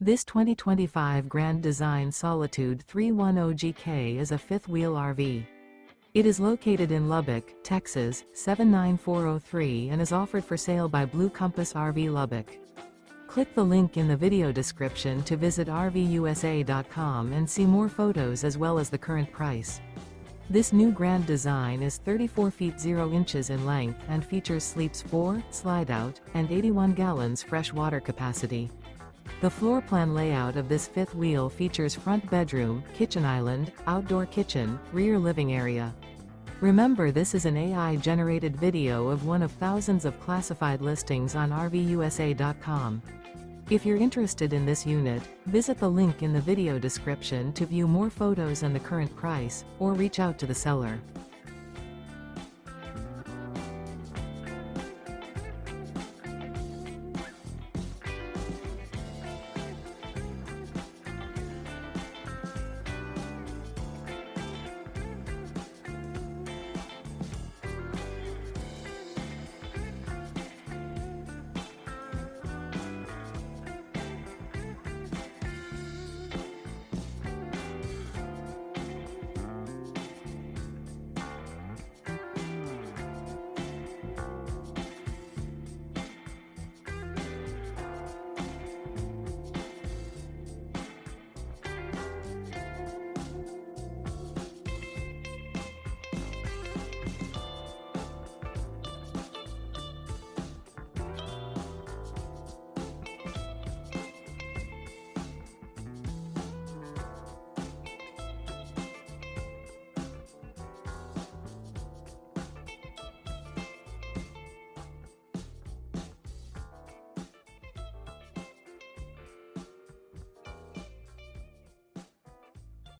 This 2025 Grand Design Solitude 310GK is a fifth-wheel RV. It is located in Lubbock, Texas, 79403 and is offered for sale by Blue Compass RV Lubbock. Click the link in the video description to visit RVUSA.com and see more photos as well as the current price. This new Grand Design is 34 feet 0 inches in length and features sleeps 4, slide-out, and 81 gallons fresh water capacity. The floor plan layout of this fifth wheel features front bedroom, kitchen island, outdoor kitchen, rear living area. Remember, this is an AI-generated video of one of thousands of classified listings on RVUSA.com. If you're interested in this unit, visit the link in the video description to view more photos and the current price, or reach out to the seller.